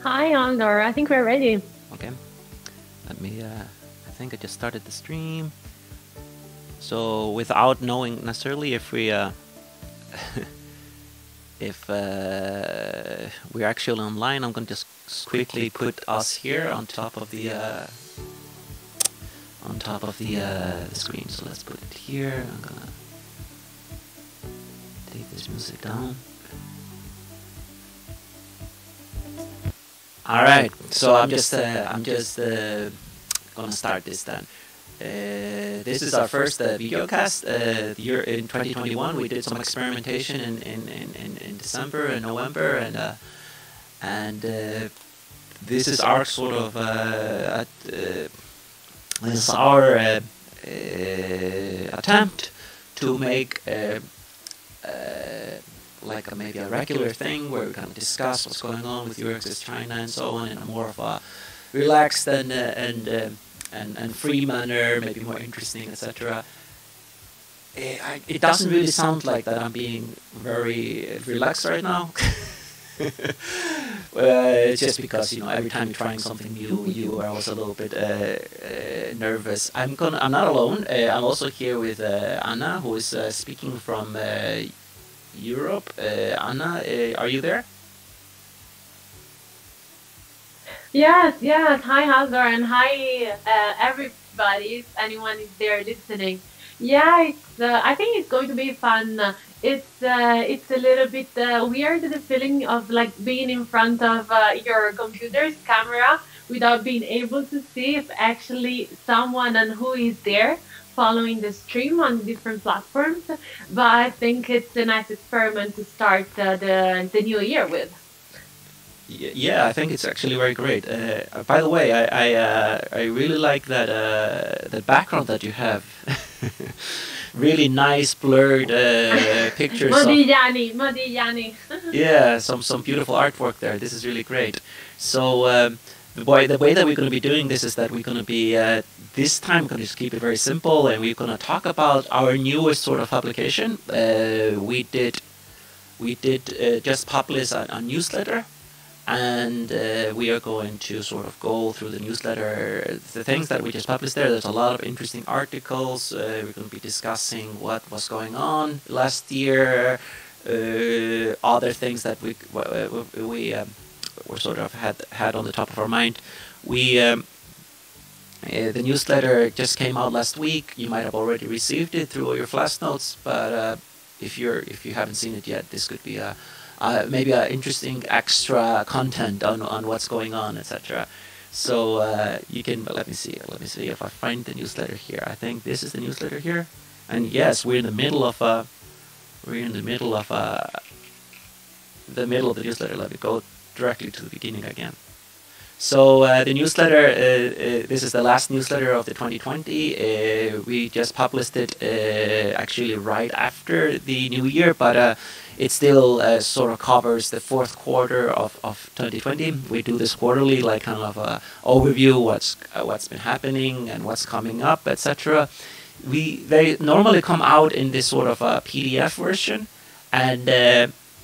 Hi, Andor. I think we're ready. Okay. Let me, I think I just started the stream. So without knowing necessarily if we, if we're actually online, I'm gonna just quickly put us here on top of the screen. So let's put it here. I'm gonna take this music down. All right. So I'm just gonna start this then. This is our first videocast. Year in 2021, we did some experimentation in December and November, and this is our sort of this is our attempt to make like maybe a regular thing where we kind of discuss what's going on with EURAXESS China and so on in a more of a relaxed and free manner, maybe more interesting, etc. It doesn't really sound like that I'm being very relaxed right now. It's just because, you know, every time you're trying something new, you are also a little bit nervous. I'm not alone. I'm also here with Anna, who is speaking from Europe. Anna, are you there? Yes. Hi, Haldor, and hi, everybody. If anyone is there listening, yeah, I think it's going to be fun. It's a little bit weird, the feeling of like being in front of your computer's camera without being able to see if actually someone and who is there following the stream on different platforms. But I think it's a nice experiment to start the new year with. Yeah, I think it's actually very great. By the way, I really like that the background that you have. Really nice blurred pictures. Modigliani. Yeah, some beautiful artwork there. This is really great. So the way that we're going to be doing this is that we're going to be this time going to just keep it very simple, and we're going to talk about our newest sort of publication. We did just publish a newsletter. And we are going to sort of go through the newsletter, the things that we just published there. There's a lot of interesting articles. We're going to be discussing what was going on last year, other things that we were sort of had on the top of our mind. The newsletter just came out last week. You might have already received it through your flash notes, but if you haven't seen it yet, this could be maybe interesting extra content on what's going on, etc. So you can let me see if I find the newsletter here. I think this is the newsletter here, and yes, we're in the middle of the newsletter. Let me go directly to the beginning again. So the newsletter, this is the last newsletter of the 2020. We just published it actually right after the new year, but it still sort of covers the fourth quarter of 2020. We do this quarterly, like kind of a overview what's been happening and what's coming up, etc. They normally come out in this sort of a PDF version, and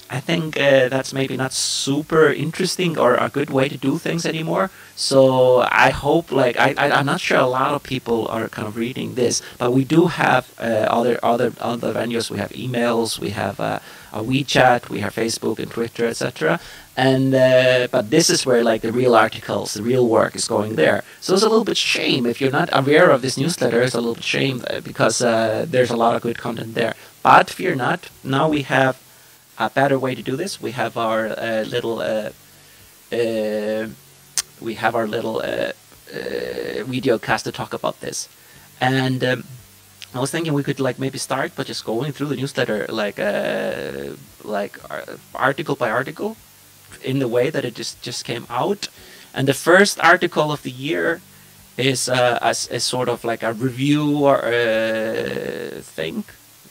I think that's maybe not super interesting or a good way to do things anymore. So I hope, like, I'm not sure a lot of people are kind of reading this, but we do have other venues. We have emails, we have a WeChat, we have Facebook and Twitter, etc. And but this is where like the real articles, the real work is going there. So it's a little bit shame if you're not aware of this newsletter. It's a little bit shame because there's a lot of good content there. But fear not. Now we have a better way to do this. We have our little videocast to talk about this, and I was thinking we could like maybe start by just going through the newsletter like article by article in the way that it just came out. And the first article of the year is sort of like a review or thing.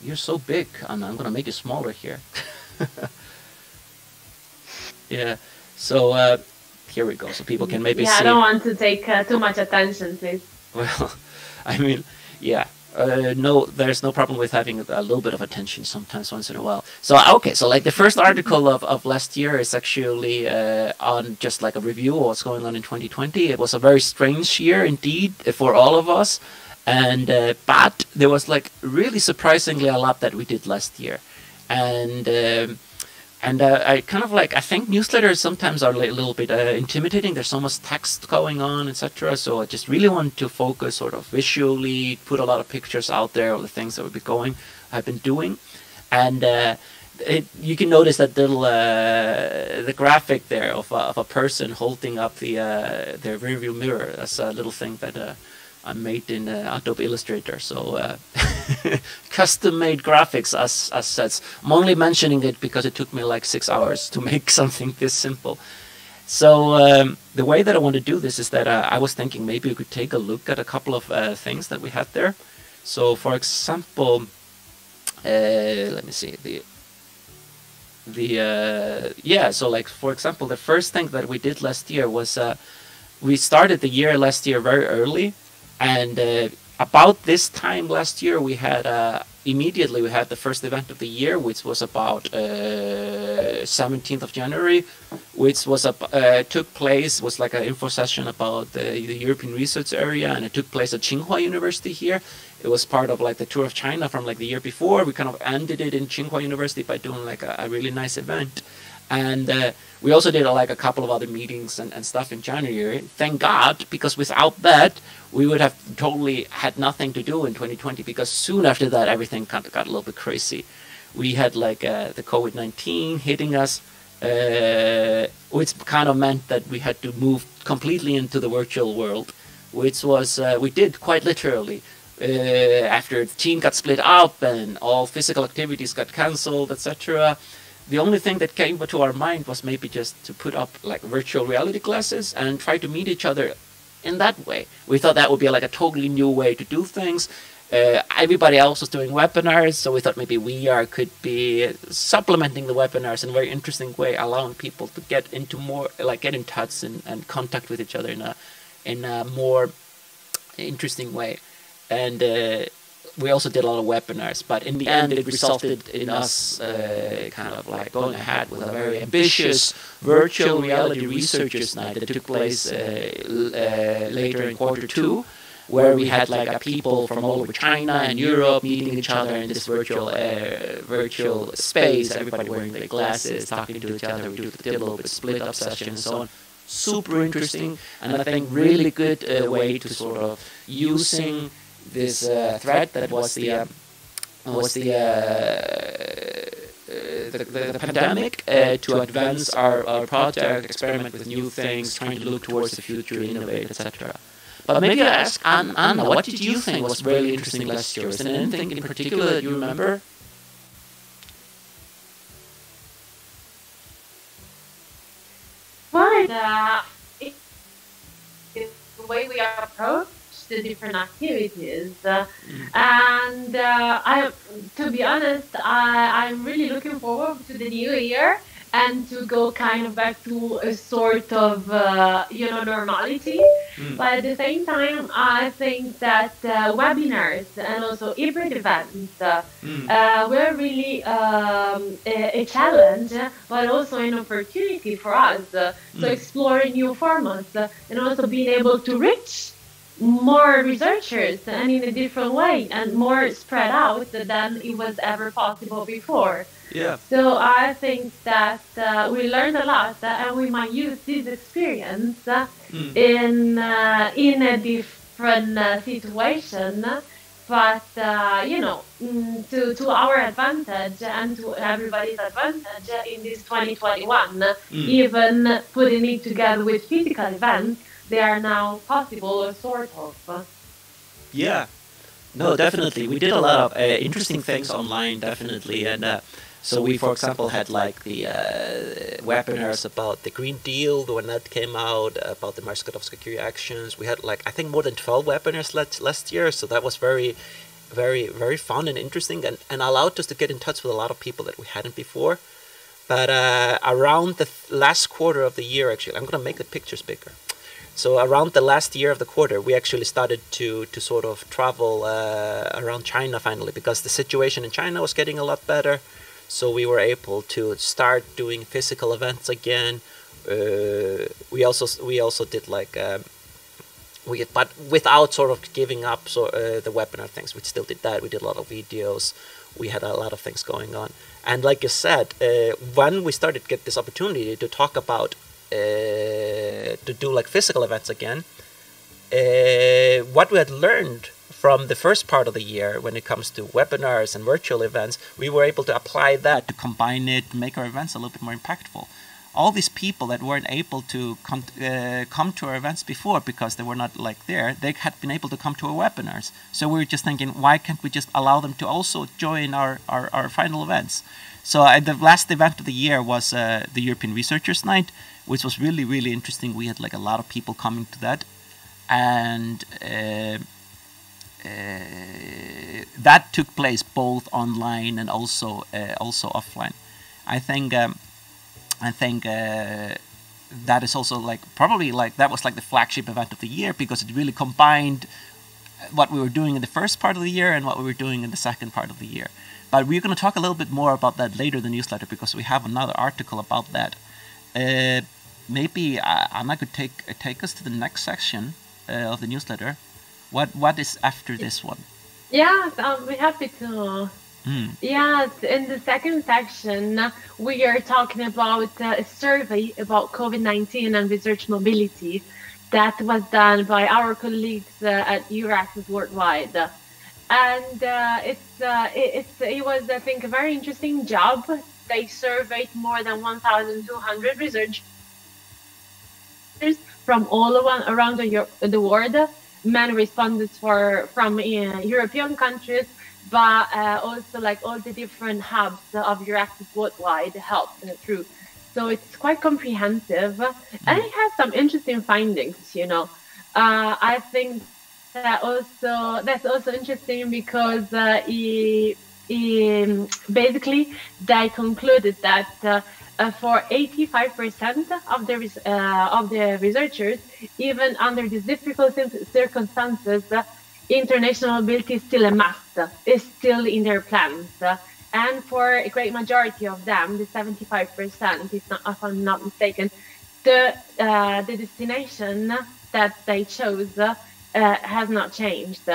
You're so big, and I'm gonna make you smaller here. Yeah, so here we go, so people can maybe see. I don't want to take too much attention, please. Well, I mean, yeah, No, there's no problem with having a little bit of attention sometimes once in a while. So okay, so like the first article of last year is actually on just like a review of what's going on in 2020. It was a very strange year indeed for all of us, and but there was like really surprisingly a lot that we did last year, and. I kind of like, I think newsletters sometimes are a little bit intimidating. There's so much text going on, etc. So I just really want to focus sort of visually, put a lot of pictures out there of the things that I've been doing. And you can notice that little, the graphic there of a person holding up their rearview mirror. That's a little thing that I made in Adobe Illustrator. So custom-made graphics as such. I'm only mentioning it because it took me like 6 hours to make something this simple. So the way that I want to do this is that I was thinking maybe we could take a look at a couple of things that we had there. So for example, let me see, so like for example, the first thing that we did last year was we started the year last year very early. And about this time last year, we had immediately we had the first event of the year, which was about 17th of January, which was took place, was like an info session about the European research area, and it took place at Tsinghua University here. It was part of like the tour of China from like the year before. We kind of ended it in Tsinghua University by doing like a really nice event. And we also did like a couple of other meetings and stuff in January. Thank God, because without that, we would have totally had nothing to do in 2020, because soon after that, everything kind of got a little bit crazy. We had like the COVID-19 hitting us, which kind of meant that we had to move completely into the virtual world, which was, we did quite literally. After the team got split up and all physical activities got cancelled, etc., the only thing that came to our mind was maybe just to put up like virtual reality glasses and try to meet each other in that way. We thought that would be like a totally new way to do things. Everybody else was doing webinars, so we thought maybe VR could be supplementing the webinars in a very interesting way, allowing people to get into more, like get in touch and contact with each other in a more interesting way. And we also did a lot of webinars, but in the end it resulted in us kind of like going ahead with a very ambitious virtual reality researchers night that took place later in Q2, where we had like people from all over China and Europe meeting each other in this virtual space, everybody wearing their glasses, talking to each other. We did a little bit split up session and so on. Super interesting, and I think really good way to sort of using this threat that was the pandemic to advance our project, experiment with new things, trying to look towards the future, innovate, etc. But maybe I ask Anna, what did you think was really interesting last year? Is there anything in particular that you remember? Well, it's the way we approach the different activities, and to be honest, I'm really looking forward to the new year and to go kind of back to a sort of normality. But at the same time, I think that webinars and also hybrid events were really a challenge, but also an opportunity for us to explore new formats and also being able to reach more researchers and in a different way and more spread out than it was ever possible before. Yeah. So I think that we learned a lot, and we might use this experience in a different situation, but to our advantage and to everybody's advantage in this 2021. Even putting it together with physical events, they are now possible, sort of. Yeah. No, definitely. We did a lot of interesting things online, definitely, and. So we, for example, had like the webinars about the Green Deal, when that came out, about the Marskodowska actions. We had like, I think, more than 12 webinars last year. So that was very, very, very fun and interesting, and allowed us to get in touch with a lot of people that we hadn't before. But around the last quarter of the year, actually, I'm going to make the pictures bigger. So around the last year of the quarter, we actually started to sort of travel around China finally, because the situation in China was getting a lot better. So we were able to start doing physical events again. We also did like but without sort of giving up the webinar things. We still did that. We did a lot of videos. We had a lot of things going on. And like you said, when we started to get this opportunity to talk about to do like physical events again, what we had learned from the first part of the year when it comes to webinars and virtual events, we were able to apply that to combine it, make our events a little bit more impactful. All these people that weren't able to come to our events before because they were not like there, they had been able to come to our webinars. So we were just thinking, why can't we just allow them to also join our final events? So the last event of the year was the European Researchers Night, which was really, really interesting. We had like a lot of people coming to that. And that took place both online and also offline. I think that is also like probably like that was like the flagship event of the year, because it really combined what we were doing in the first part of the year and what we were doing in the second part of the year. But we're going to talk a little bit more about that later in the newsletter, because we have another article about that. Maybe Anna could take us to the next section of the newsletter. What is after this one? Yes, I'll be happy to. Yes, in the second section, we are talking about a survey about COVID-19 and research mobility that was done by our colleagues at EURAXESS worldwide. And it was, I think, a very interesting job. They surveyed more than 1,200 researchers from all around the world. Many respondents from European countries, but also like all the different hubs of EURAXESS worldwide helped through. So it's quite comprehensive, and it has some interesting findings. I think that's also interesting because basically they concluded that for 85% of the researchers, even under these difficult circumstances, international mobility is still a must, is still in their plans. And for a great majority of them, the 75%, if I'm not mistaken, the destination that they chose has not changed.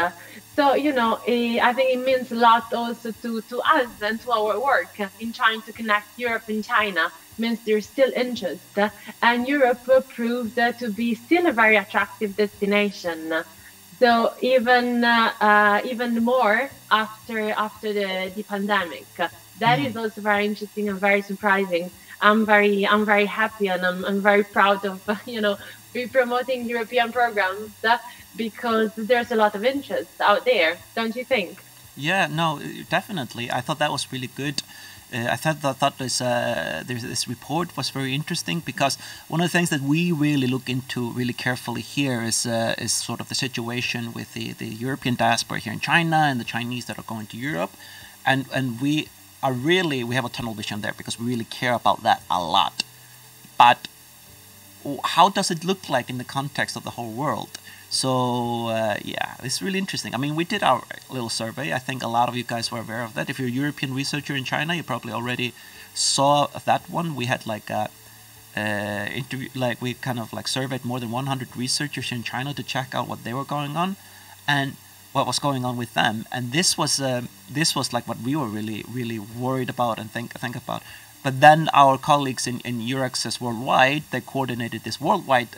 So, I think it means a lot also to us and to our work in trying to connect Europe and China. Means there's still interest, and Europe proved to be still a very attractive destination. So even more after the pandemic, that is also very interesting and very surprising. I'm very happy, and I'm very proud of be promoting European programs because there's a lot of interest out there, don't you think? Yeah, no, definitely. I thought that was really good. I thought this report was very interesting, because one of the things that we really look into really carefully here is sort of the situation with the European diaspora here in China and the Chinese that are going to Europe, and we have a tunnel vision there because we really care about that a lot. But how does it look like in the context of the whole world? So it's really interesting. I mean, we did our little survey. I think a lot of you guys were aware of that. If you're a European researcher in China, you probably already saw that one. We had like a interview, like we kind of like surveyed more than 100 researchers in China to check out what they were going on and what was going on with them. And this was like what we were really, really worried about and think about. But then our colleagues in EURAXESS worldwide, they coordinated this worldwide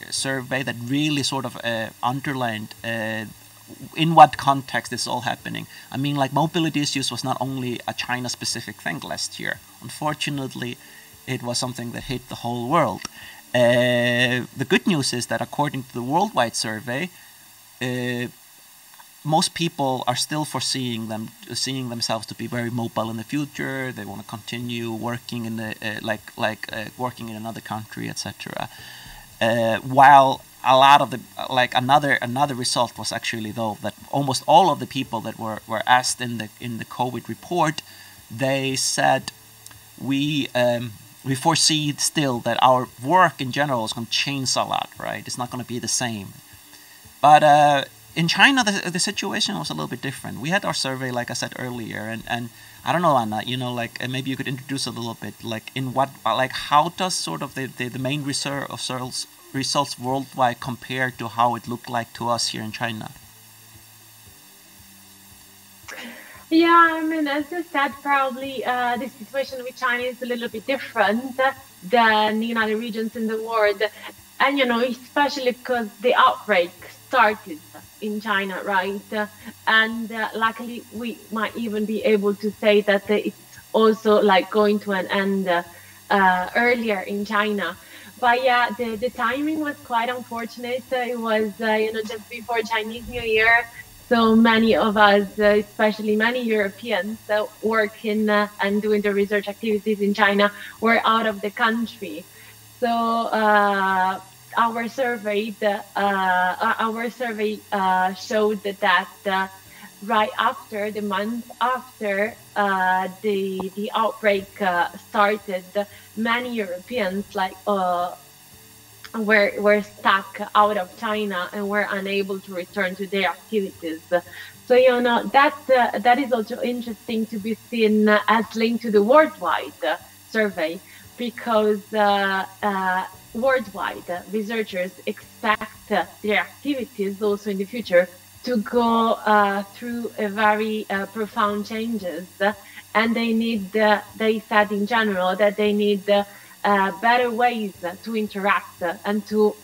survey that really sort of underlined in what context this is all happening. I mean, like mobility issues was not only a China-specific thing last year. Unfortunately, it was something that hit the whole world. The good news is that according to the worldwide survey, most people are still seeing themselves to be very mobile in the future. They want to continue working in the working in another country, etc. While a lot of the another result was actually though that almost all of the people that were asked in the COVID report, they said we we foresee still that our work in general is going to change a lot, right? It's not going to be the same. But in China, the situation was a little bit different. We had our survey, like I said earlier, and I don't know, Anna, like maybe you could introduce a little bit, like in what, like how does sort of the main results worldwide compare to how it looked like to us here in China? Yeah, I mean, as you said, probably the situation with China is a little bit different than in other regions in the world. And, especially because the outbreak started in China, right? And luckily, we might even be able to say that it's also like going to an end earlier in China. But yeah, the timing was quite unfortunate. It was, just before Chinese New Year. So many of us, especially many Europeans working and doing the research activities in China, were out of the country. So our survey showed that right after the month after the outbreak started, many Europeans were stuck out of China and were unable to return to their activities. So that is also interesting to be seen as linked to the worldwide survey, because worldwide researchers expect their activities also in the future to go through a very profound changes, and they said in general that they need better ways to interact and to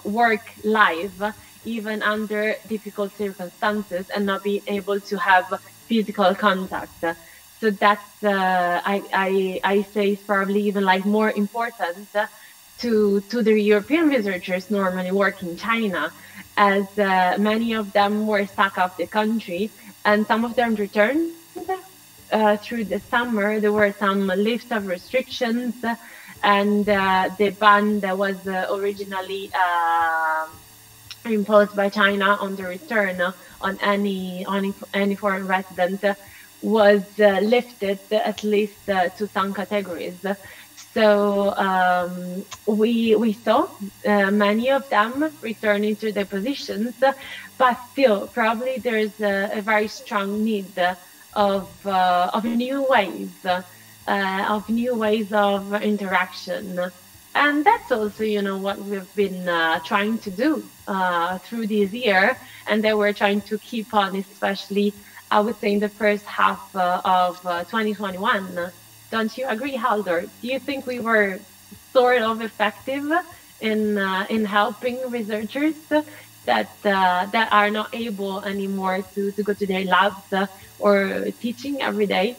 work live even under difficult circumstances and not being able to have physical contact. So that's I say is probably even like more important to the European researchers normally work in China, as many of them were stuck off the country and some of them returned through the summer. There were some lift of restrictions, and the ban that was originally imposed by China on the return on any foreign resident was lifted, at least to some categories. So we saw many of them returning to their positions, but still probably there's a very strong need of new ways of interaction. And that's also, what we've been trying to do through this year, and that we're trying to keep on, especially, I would say, in the first half of 2021. Don't you agree, Haldor? Do you think we were sort of effective in helping researchers that are not able anymore to go to their labs or teaching every day?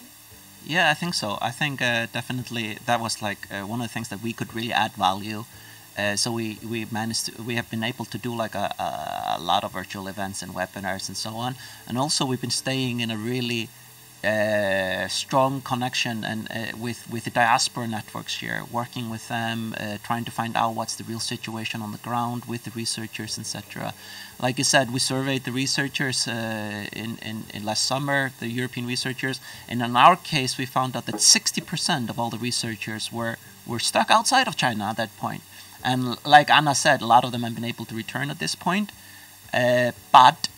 Yeah, I think so. I think definitely that was like one of the things that we could really add value. So we have been able to do like a lot of virtual events and webinars and so on, and also we've been staying in a really strong connection and with the diaspora networks here, working with them, trying to find out what's the real situation on the ground with the researchers, etc. Like you said, we surveyed the researchers in last summer, the European researchers, and in our case, we found out that 60% of all the researchers were stuck outside of China at that point. And like Anna said, a lot of them have been able to return at this point, but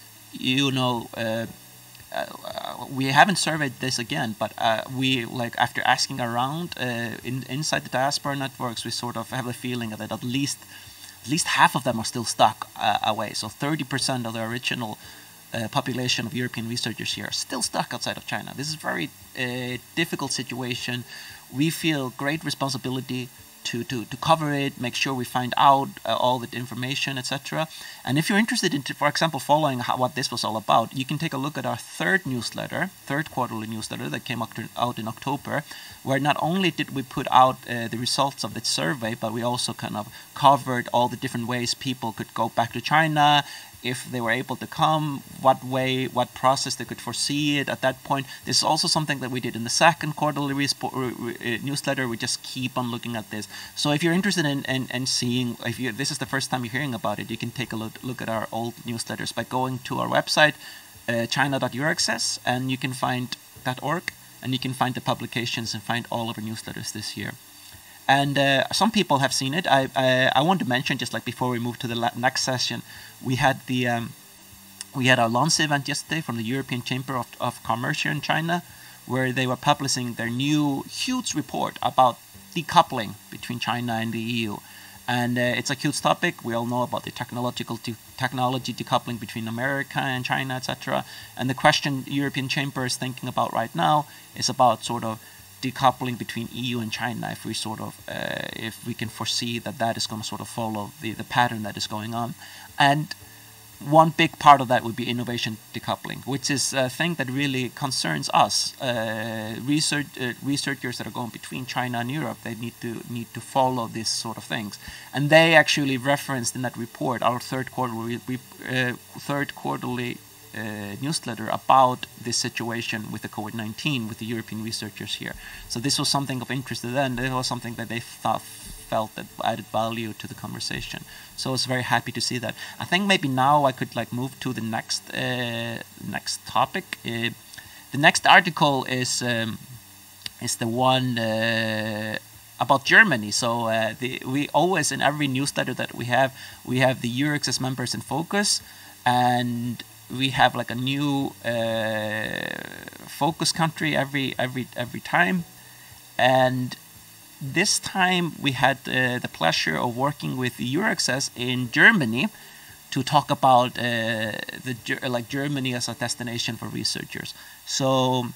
we haven't surveyed this again, but we after asking around inside the diaspora networks, we sort of have a feeling that at least half of them are still stuck away. So 30% of the original population of European researchers here are still stuck outside of China. This is a very difficult situation. We feel great responsibility to cover it, make sure we find out all the information, etc. And if you're interested in, for example, following what this was all about, you can take a look at our third quarterly newsletter that came out in October, where not only did we put out the results of the survey, but we also kind of covered all the different ways people could go back to China, if they were able to come, what process they could foresee it at that point. This is also something that we did in the second quarterly newsletter. We just keep on looking at this. So if you're interested in seeing, this is the first time you're hearing about it, you can take a look at our old newsletters by going to our website, china.EURAXESS, and you can find .org, and you can find the publications and find all of our newsletters this year. And some people have seen it. I want to mention, just like before we move to the next session, we had our launch event yesterday from the European Chamber of Commerce here in China, where they were publishing their new huge report about decoupling between China and the EU. And it's a huge topic. We all know about the technology decoupling between America and China, etc. And the question European Chamber is thinking about right now is about sort of decoupling between EU and China, if we can foresee that is going to sort of follow the pattern that is going on. And one big part of that would be innovation decoupling, which is a thing that really concerns us. Researchers that are going between China and Europe, they need to follow these sort of things, and they actually referenced in that report our third quarterly newsletter about this situation with the COVID-19 with the European researchers here. So this was something of interest to them. It was something that they felt that added value to the conversation. So I was very happy to see that. I think maybe now I could move to the next topic. The next article is the one about Germany. So we always, in every newsletter that we have the EURAXESS members in focus, and we have a new focus country every time. And this time we had the pleasure of working with EURAXESS in Germany to talk about Germany as a destination for researchers. So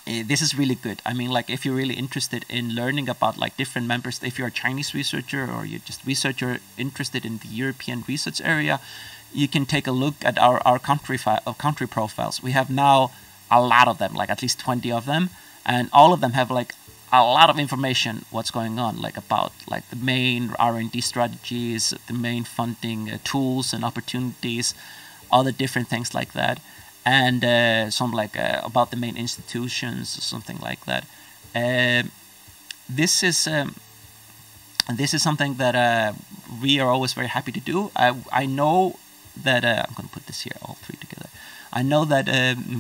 this is really good. I mean, if you're really interested in learning about different members, if you're a Chinese researcher or you're just researcher interested in the European research area, you can take a look at our country profiles. We have now a lot of them, at least 20 of them, and all of them have a lot of information what's going on, about the main R&D strategies, the main funding tools and opportunities, all the different things like that, and some about the main institutions, something like that. This is something that we are always very happy to do. I know that I'm going to put this here, all three together. I know that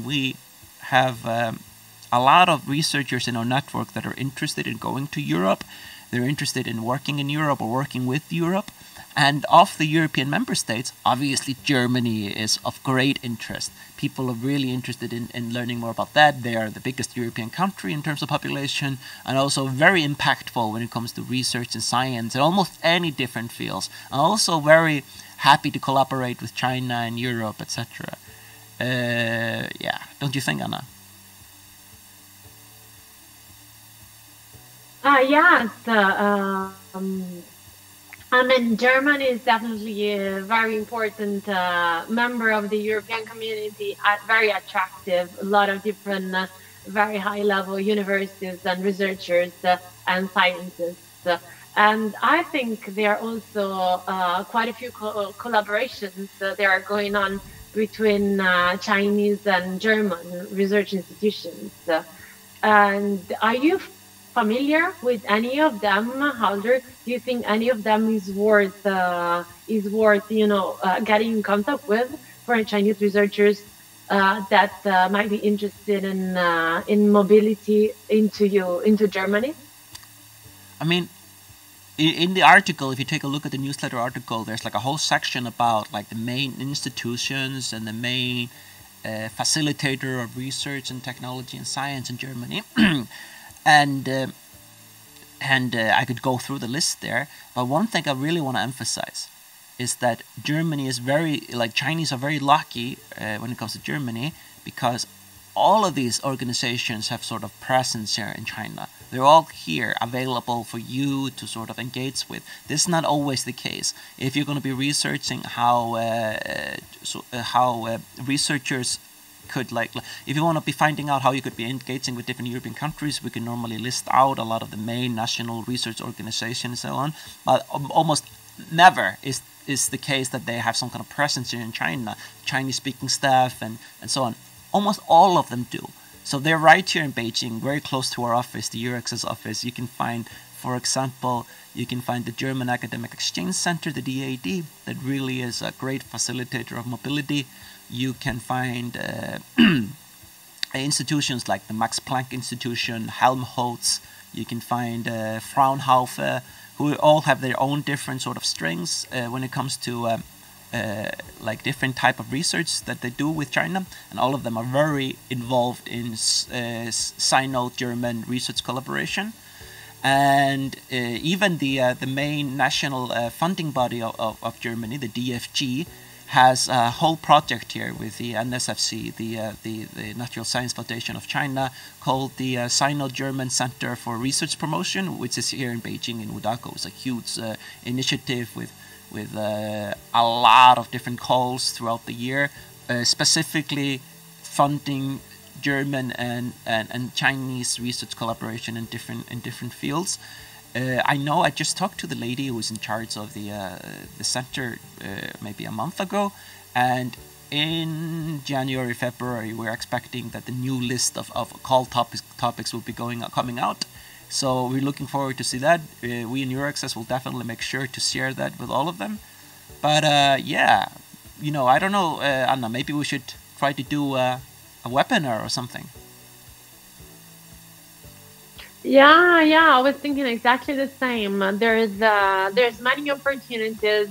we have a lot of researchers in our network that are interested in going to Europe. They're interested in working in Europe or working with Europe. And of the European member states, obviously Germany is of great interest. People are really interested in learning more about that. They are the biggest European country in terms of population, and also very impactful when it comes to research and science in almost any different fields. And also very happy to collaborate with China and Europe, etc. Yeah, don't you think, Anna? Yes. I mean, Germany is definitely a very important member of the European community, very attractive, a lot of different very high-level universities and researchers and scientists. And I think there are also quite a few collaborations that are going on between Chinese and German research institutions. And are you familiar with any of them, Halder? Do you think any of them is worth getting in contact with for Chinese researchers that might be interested in mobility into Germany? I mean, in the article, if you take a look at the newsletter article, there's a whole section about the main institutions and the main facilitator of research and technology and science in Germany. And I could go through the list there, but one thing I really want to emphasize is that Germany is Chinese are very lucky when it comes to Germany, because all of these organizations have sort of presence here in China. They're all here available for you to sort of engage with. This is not always the case. If you're going to be researching how researchers could if you want to be finding out how you could be engaging with different European countries, we can normally list out a lot of the main national research organizations and so on, but almost never is the case that they have some kind of presence here in China, Chinese speaking staff and so on. Almost all of them do. So they're right here in Beijing, very close to our office, the EURAXESS office. You can find, for example, the German Academic Exchange Center, the DAD, that really is a great facilitator of mobility. You can find institutions like the Max Planck Institution, Helmholtz, You can find Fraunhofer, who all have their own different sort of strengths when it comes to like different type of research that they do with China, and all of them are very involved in Sino-German research collaboration. And even the main national funding body of Germany, the DFG, has a whole project here with the NSFC, the Natural Science Foundation of China, called the Sino-German Center for Research Promotion, which is here in Beijing in Wudako. It's a huge initiative with a lot of different calls throughout the year, specifically funding German and Chinese research collaboration in different fields. I know I just talked to the lady who was in charge of the center maybe a month ago, and in January, February, we're expecting that the new list of call topics will be coming out. So we're looking forward to see that. We in EURAXESS will definitely make sure to share that with all of them. But yeah, you know, I don't know, Anna, maybe we should try to do a webinar or something. Yeah, yeah, I was thinking exactly the same. There's many opportunities,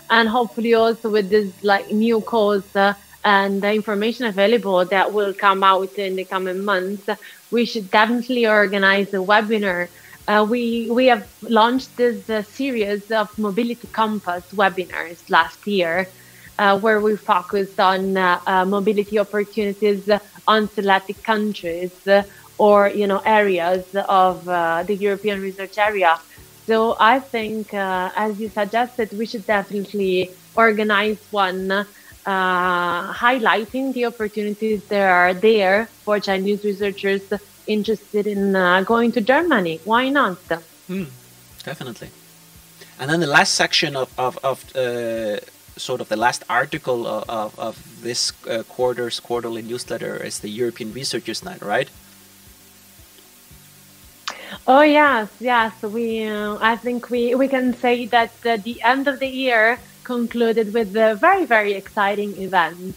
and hopefully also with this like new calls and the information available that will come out in the coming months, we should definitely organize a webinar. We have launched this series of Mobility Compass webinars last year, where we focused on mobility opportunities on selected countries or areas of the European research area. So I think, as you suggested, we should definitely organize one highlighting the opportunities that are there for Chinese researchers interested in going to Germany. Why not? Definitely. And then the last section of sort of the last article of this quarterly newsletter is the European Researchers' Night, right? Oh yes, yes. I think we can say that the end of the year concluded with a very, very exciting event.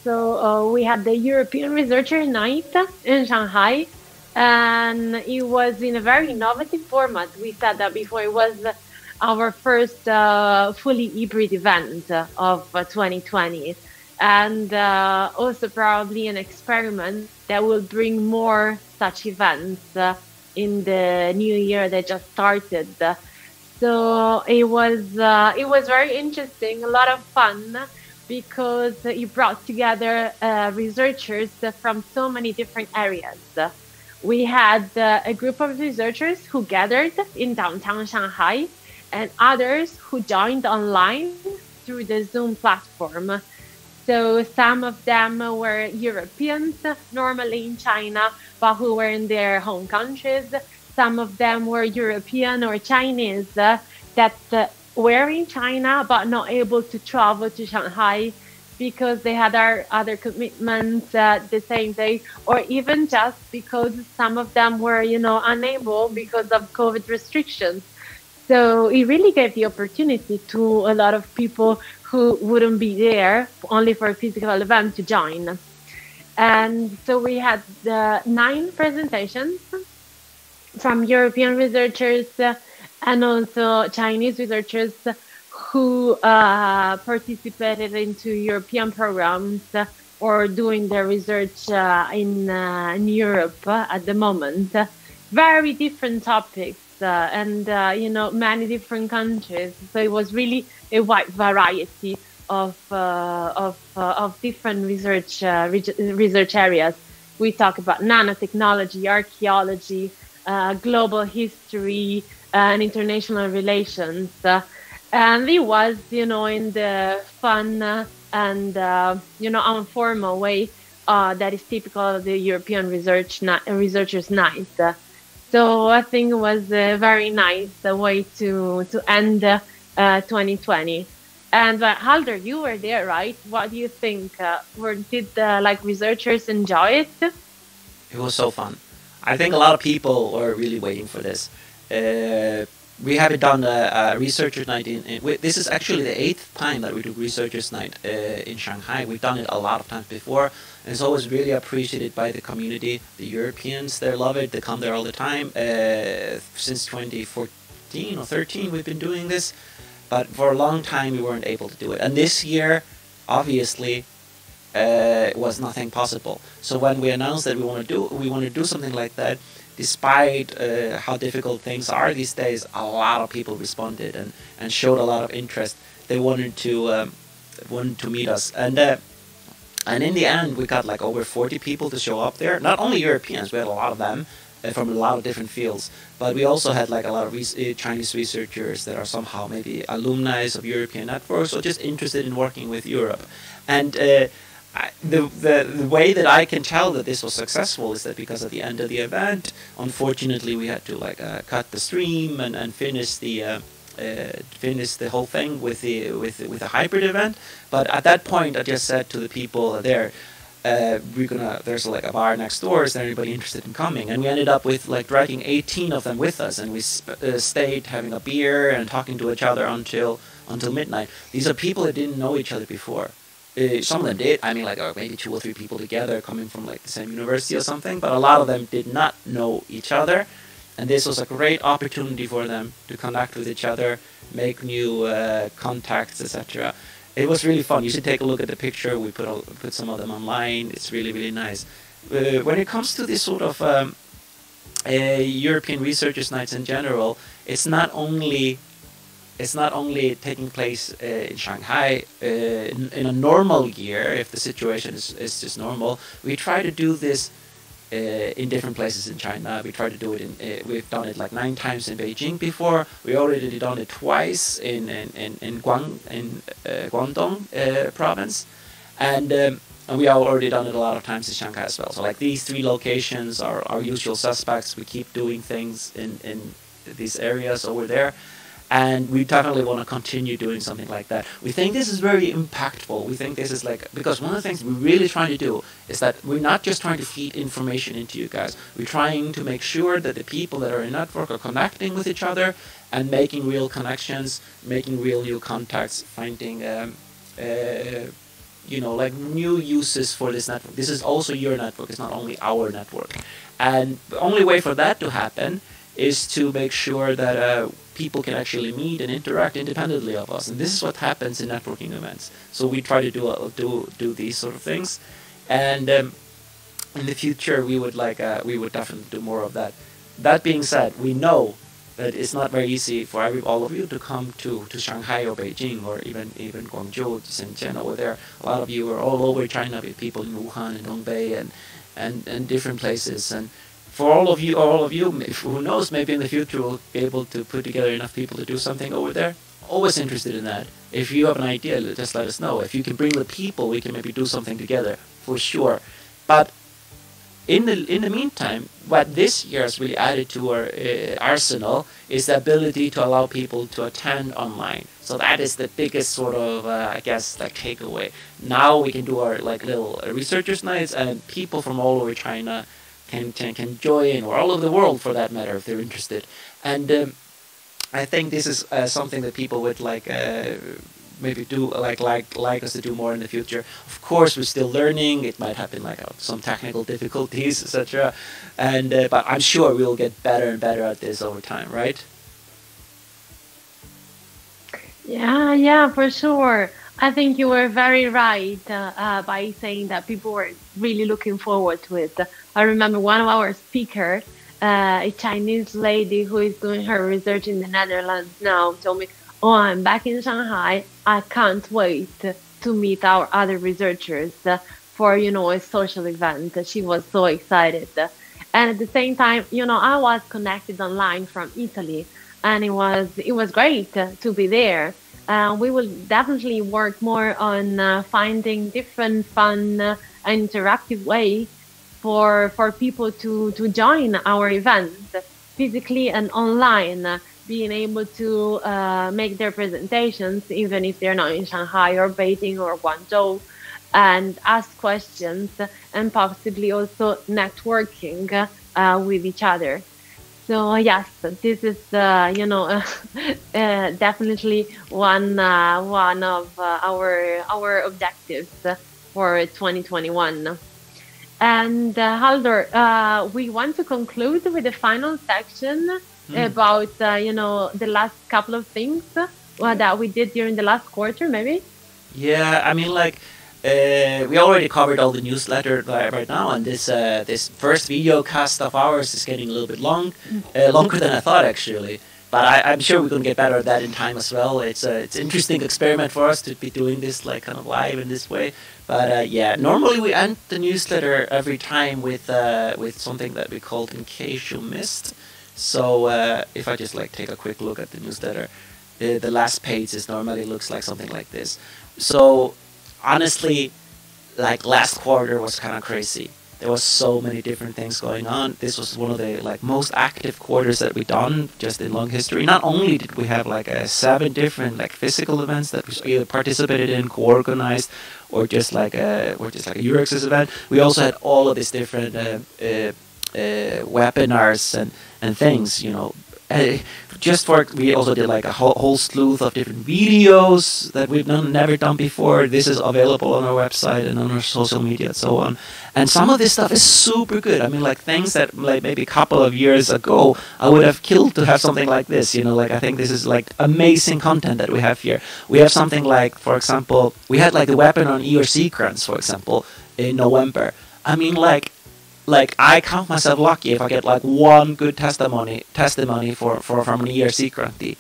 So we had the European Researcher Night in Shanghai, and it was in a very innovative format. We said that before. It was our first fully hybrid event of 2020, and also probably an experiment that will bring more such events in the new year that just started. So it was very interesting, a lot of fun, because it brought together researchers from so many different areas. We had a group of researchers who gathered in downtown Shanghai, and others who joined online through the Zoom platform. So some of them were Europeans, normally in China, but who were in their home countries. Some of them were European or Chinese that were in China but not able to travel to Shanghai because they had other commitments the same day, or even just because some of them were, unable because of COVID restrictions. So it really gave the opportunity to a lot of people who wouldn't be there only for a physical event to join. And so we had 9 presentations from European researchers and also Chinese researchers who participated into European programs or doing their research in Europe at the moment. Very different topics and many different countries. So it was really a wide variety of different research areas. We talk about nanotechnology, archaeology, global history, and international relations. And it was, in the fun and informal way that is typical of the European Researchers' Night. So I think it was a very nice way to end 2020. And Halder, you were there, right? What do you think? Did researchers enjoy it? It was so fun. I think a lot of people were really waiting for this. we haven't done a researchers night this is actually the 8th time that we do researchers night in Shanghai. We've done it a lot of times before, and it's always really appreciated by the community. The Europeans, they love it. They come there all the time. Since 2014 or 13 we've been doing this, but for a long time we weren't able to do it, and this year obviously was nothing possible. So when we announced that we want to do something like that, despite how difficult things are these days, a lot of people responded and showed a lot of interest. They wanted to meet us, and in the end we got like over 40 people to show up there. Not only Europeans, we had a lot of them from a lot of different fields, but we also had like a lot of Chinese researchers that are somehow maybe alumni of European networks or just interested in working with Europe. And the way that I can tell that this was successful is that because at the end of the event, unfortunately, we had to like cut the stream and finish the whole thing with a hybrid event. But at that point, I just said to the people there, there's like a bar next door. Is there anybody interested in coming? And we ended up with like dragging 18 of them with us, and we stayed having a beer and talking to each other until midnight. These are people that didn't know each other before. Some of them did. I mean, like maybe 2 or 3 people together coming from like the same university or something. But a lot of them did not know each other, and this was a great opportunity for them to connect with each other, make new contacts, etc. It was really fun. You should take a look at the picture. We put some of them online. It's really, really nice. When it comes to this sort of European Researchers Nights in general, it's not only taking place in Shanghai. In a normal year, if the situation is just normal, we try to do this in different places in China. We try to do it we've done it like 9 times in Beijing before. We already done it twice in Guangdong province, and we have already done it a lot of times in Shanghai as well. So like these 3 locations are our usual suspects. We keep doing things in these areas over there. And we definitely want to continue doing something like that. We think this is very impactful. We think this is like, because one of the things we're really trying to do is that we're not just trying to feed information into you guys. We're trying to make sure that the people that are in network are connecting with each other and making real connections, making real new contacts, finding, like new uses for this network. This is also your network. It's not only our network. And the only way for that to happen is to make sure that people can actually meet and interact independently of us, and this is what happens in networking events. So we try to do these sort of things, and in the future we would definitely do more of that. That being said, we know that it's not very easy for all of you to come to Shanghai or Beijing or even Guangzhou, Shenzhen over there. A lot of you are all over China, with people in Wuhan and Dongbei and different places. And for all of you, who knows, maybe in the future we'll be able to put together enough people to do something over there. Always interested in that. If you have an idea, just let us know. If you can bring the people, we can maybe do something together, for sure. But in the meantime, what this year has really added to our arsenal is the ability to allow people to attend online. So that is the biggest sort of, takeaway. Now we can do our like little researchers nights, and people from all over China can join, or all over the world for that matter, if they're interested. And I think this is something that people would like maybe do like us to do more in the future. Of course, we're still learning. It might happen like some technical difficulties, etc. And but I'm sure we'll get better and better at this over time, right? Yeah, for sure. I think you were very right by saying that people were really looking forward to it. I remember one of our speakers, a Chinese lady who is doing her research in the Netherlands now, told me, "Oh, I'm back in Shanghai. I can't wait to meet our other researchers for, a social event." She was so excited. And at the same time, I was connected online from Italy, and it was great to be there. We will definitely work more on finding different fun and interactive ways for people to join our events physically and online, being able to make their presentations, even if they're not in Shanghai or Beijing or Guangzhou, and ask questions and possibly also networking with each other. So yes, this is definitely one of our objectives for 2021. And Haldor, we want to conclude with the final section Hmm. about the last couple of things that we did during the last quarter, maybe. Yeah, I mean, like, we already covered all the newsletter right now, and this first video cast of ours is getting a little bit longer than I thought actually. But I'm sure we're gonna get better at that in time as well. It's an interesting experiment for us to be doing this like kind of live in this way. But yeah, normally we end the newsletter every time with something that we called "In Case You Missed." So if I just like take a quick look at the newsletter, the last page is normally looks like something like this. So honestly, like last quarter was kind of crazy. There was so many different things going on. This was one of the like most active quarters that we done just in long history. Not only did we have like 7 different like physical events that we either participated in, co-organized, or just like a EURAXESS event. We also had all of these different webinars and things. We also did like a whole slew of different videos that we've never done before. This is available on our website and on our social media and so on. And some of this stuff is super good. I mean, like things that like maybe a couple of years ago I would have killed to have something like this. Like I think this is like amazing content that we have here. We have something like, for example, we had like the webinar on EURAXESS, for example, in November. I mean, like I count myself lucky if I get like one good testimony from an ERC grantee.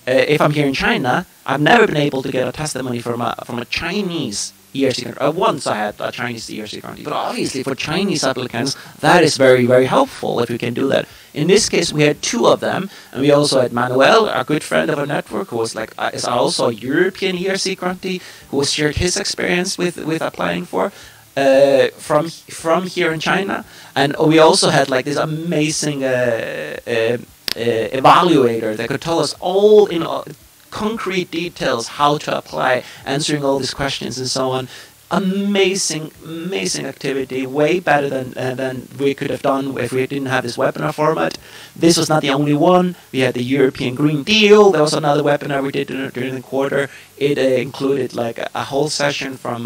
If I'm here in China, I've never been able to get a testimony from a Chinese ERC grantee. Once I had a Chinese ERC grantee, but obviously for Chinese applicants, that is very, very helpful if we can do that. In this case, we had 2 of them, and we also had Manuel, a good friend of our network, who was like is also a European ERC grantee, who shared his experience with applying for. From here in China, and we also had like this amazing evaluator that could tell us all in concrete details how to apply, answering all these questions and so on. Amazing, amazing activity, way better than we could have done if we didn't have this webinar format. This was not the only one. We had the European Green Deal. There was another webinar we did during the quarter. It included like a whole session from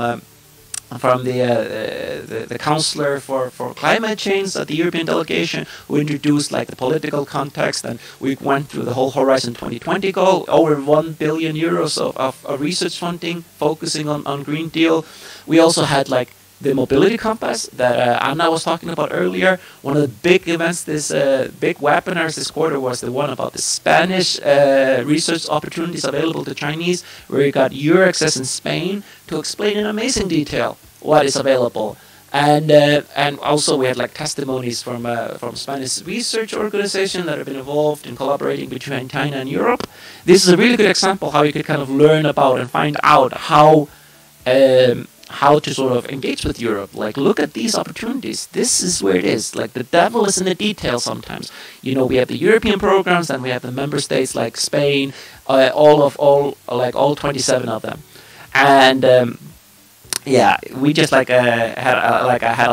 the counselor for climate change at the European delegation, who introduced like the political context, and we went through the whole Horizon 2020 goal, over 1 billion euros of research funding focusing on Green Deal. We also had like the mobility compass that Anna was talking about earlier. One of the big events, big webinars this quarter, was the one about the Spanish research opportunities available to Chinese, where we got EURAXESS in Spain to explain in amazing detail what is available. And also we had like testimonies from Spanish research organizations that have been involved in collaborating between China and Europe. This is a really good example how you could kind of learn about and find out how to sort of engage with Europe. Like, look at these opportunities. This is where it is. Like, the devil is in the detail sometimes. We have the European programs, and we have the member states like Spain, all 27 of them. And yeah, we just had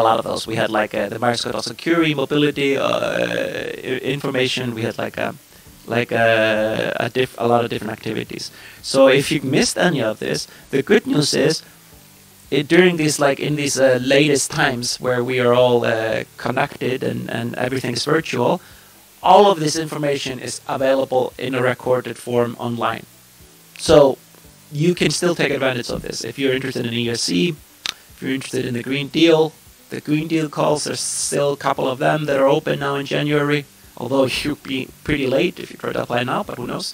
a lot of those. We had like the Mariscal security, mobility information. We had a lot of different activities. So if you missed any of this, the good news is, during these latest times where we are all connected and everything's virtual, all of this information is available in a recorded form online. So you can still take advantage of this. If you're interested in ESC, if you're interested in the Green Deal calls, there's still a couple of them that are open now in January, although you'd be pretty late if you try to apply now, but who knows.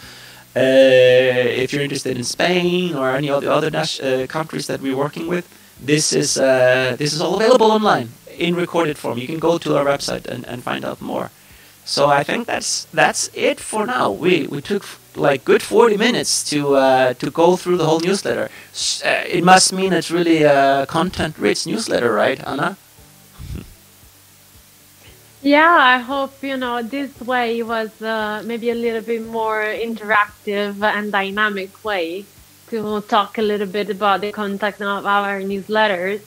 If you're interested in Spain or any of the other countries that we're working with, this is all available online in recorded form. You can go to our website and find out more. So I think that's it for now. We took like good 40 minutes to go through the whole newsletter. It must mean it's really a content-rich newsletter, right, Anna? Yeah, I hope, this way was maybe a little bit more interactive and dynamic way to talk a little bit about the content of our newsletters.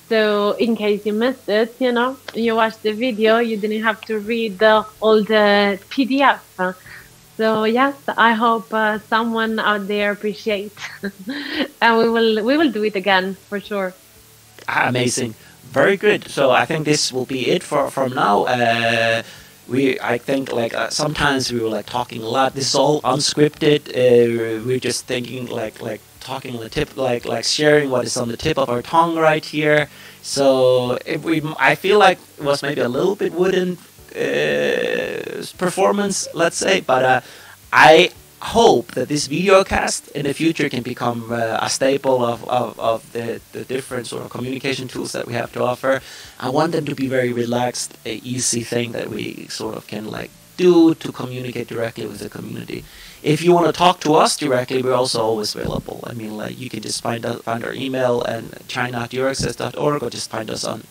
So in case you missed it, you watched the video, you didn't have to read all the PDF. So yes, I hope someone out there appreciates, and we will do it again for sure. Amazing, very good. So I think this will be it from now. I think like sometimes we were like talking a lot. This is all unscripted. We're just thinking like talking on the tip, like sharing what is on the tip of our tongue right here. So I feel like it was maybe a little bit wooden performance, let's say, but I hope that this videocast in the future can become a staple of the different sort of communication tools that we have to offer. I want them to be very relaxed, easy thing that we sort of can like do to communicate directly with the community. If you want to talk to us directly, we're also always available. I mean, like you can just find our email and china@euraxess.org, or just find us on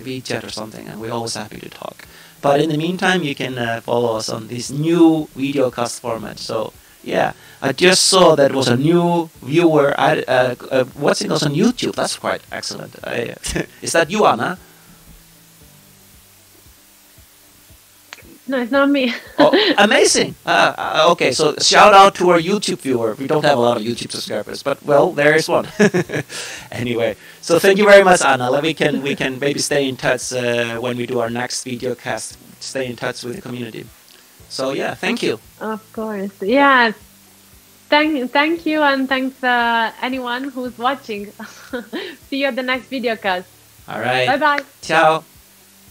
WeChat or something, and we're always happy to talk. But in the meantime, you can follow us on this new videocast format. So yeah, I just saw that was a new viewer watching us on YouTube. That's quite excellent. Is that you, Anna? No, it's not me. Oh, amazing! Okay, so shout out to our YouTube viewer. We don't have a lot of YouTube subscribers, but well, there is one. Anyway, so thank you very much, Anna. We can maybe stay in touch when we do our next video cast. Stay in touch with the community. So yeah, thank you. Of course, yeah. Thank you, and thanks anyone who's watching. See you at the next video cast. All right. Bye bye. Ciao.